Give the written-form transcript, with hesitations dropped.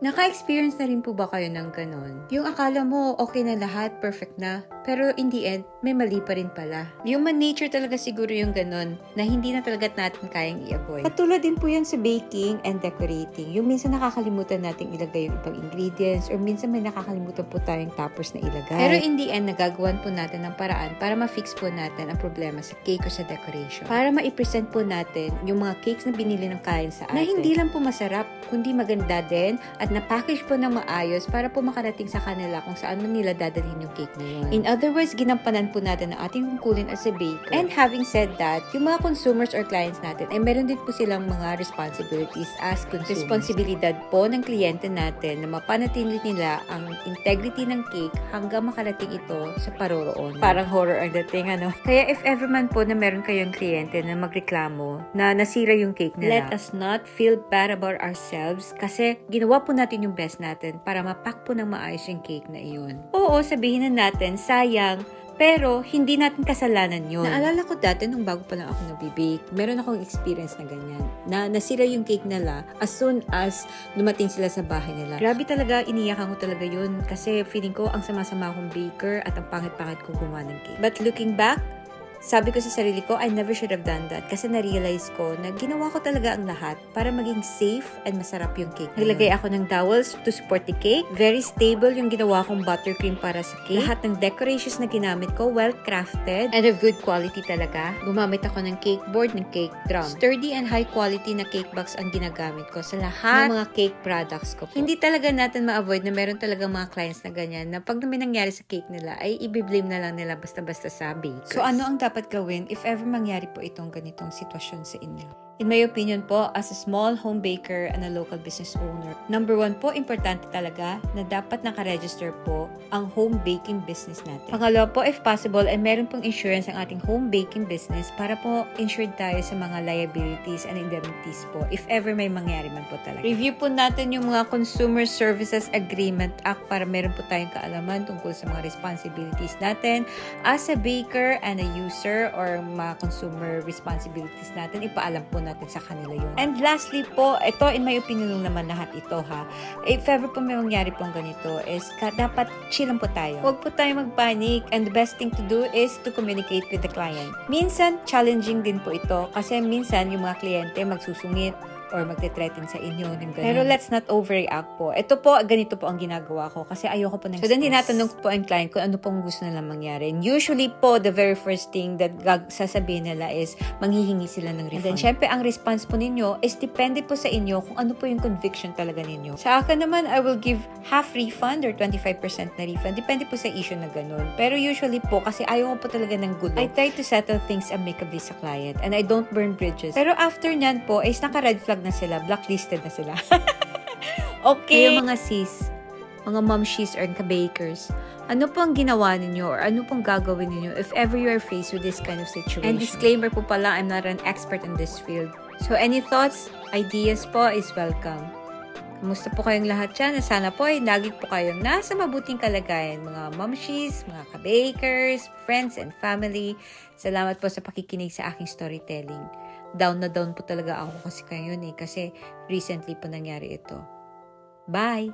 Naka-experience na rin po ba kayo ng ganon? Yung akala mo okay na lahat, perfect na, pero in the end, may mali pa rin pala. Human nature talaga siguro yung ganon, na hindi na talaga natin kayang i-avoid. Katulad din po yan sa baking and decorating. Yung minsan nakakalimutan nating ilagay yung ibang ingredients, or minsan may nakakalimutan po tayong toppers na ilagay. Pero in the end, nagagawan po natin ng paraan para ma-fix po natin ang problema sa cake o sa decoration. Para ma-present po natin yung mga cakes na binili ng client sa atin. Na hindi lang po masarap, kundi maganda din at na-package po ng maayos para po makarating sa kanila kung saan man nila dadalhin yung cake na yun. In other words, ginampanan po natin ang ating tungkulin as a baker. And having said that, yung mga consumers or clients natin ay meron din po silang mga responsibilities as consumers. Responsibilidad po ng kliyente natin na mapanatili nila ang integrity ng cake hanggang makarating ito sa paroroon. Parang horror ang dating, ano? Kaya if ever man po na meron kayong kliyente na magreklamo na nasira yung cake nila, let us not feel bad about ourselves kasi ginawa po natin yung best natin para mapack po ng maayos yung cake na iyon. Oo, sabihin na natin, sayang, pero hindi natin kasalanan yun. Naalala ko dati nung bago pa lang ako nabibake, meron akong experience na ganyan, na nasira yung cake nila as soon as dumating sila sa bahay nila. Grabe talaga, iniyakan ko talaga yun kasi feeling ko ang sama-sama akong baker at ang pangit-pangit kong gumawa ng cake. But looking back, sabi ko sa sarili ko, I never should have done that kasi na-realize ko na ginawa ko talaga ang lahat para maging safe and masarap yung cake. Naglagay ako ng dowels to support the cake. Very stable yung ginawa kong buttercream para sa cake. Lahat ng decorations na ginamit ko, well-crafted and of good quality talaga. Gumamit ako ng cake board, ng cake drum. Sturdy and high quality na cake box ang ginagamit ko sa lahat ng mga cake products ko po. Hindi talaga natin ma-avoid na meron talaga mga clients na ganyan na pag may nangyari sa cake nila ay i-blame na lang nila basta-basta sa bakers. So ano ang dapat gawin if ever mangyari po itong ganitong sitwasyon sa inyo? In my opinion po, as a small home baker and a local business owner, number 1 po, importante talaga na dapat nakaregister po ang home baking business natin. Pangalawa po, if possible, ay meron pong insurance ang ating home baking business para po insured tayo sa mga liabilities and indemnities po if ever may mangyari man po talaga. Review po natin yung mga Consumer Services Agreement Act para meron po tayong kaalaman tungkol sa mga responsibilities natin as a baker and a user or mga consumer responsibilities natin. Ipaalam po natin sa kanila yun. And lastly po, ito in my opinion naman lahat ito ha. If ever po may mangyari pong ganito is dapat chill lang po tayo. Huwag po tayo mag-panic and the best thing to do is to communicate with the client. Minsan, challenging din po ito kasi minsan yung mga kliyente magsusungit or magte-threaten sa inyo. Pero let's not overreact po. Ito po, ganito po ang ginagawa ko kasi ayoko po ng stress. So, then tinatanong po ang client kung ano pong gusto nila mangyari. And usually po, the very first thing that sasabihin nila is manghihingi sila ng refund. And then, syempre, ang response po ninyo is depende po sa inyo kung ano po yung conviction talaga ninyo. Sa akin naman, I will give half refund or 25% na refund. Depende po sa issue na ganun. Pero usually po, kasi ayaw ko po talaga ng gulo, I try to settle things amicably sa client and I don't burn bridges. Pero after nyan po, is naka-red flag na sila, blacklisted na sila. Okay. Kayo mga sis, mga momshies or ka-bakers, ano pong ginawa ninyo or ano pong gagawin ninyo if ever you are faced with this kind of situation? And disclaimer po pala, I'm not an expert in this field. So any thoughts, ideas po is welcome. Kumusta po kayong lahat dyan? Sana po ay lagi po kayong nasa mabuting kalagayan, mga momshies, mga ka-bakers, friends and family. Salamat po sa pakikinig sa aking storytelling. Down na down po talaga ako kasi ngayon kasi recently po nangyari ito. Bye!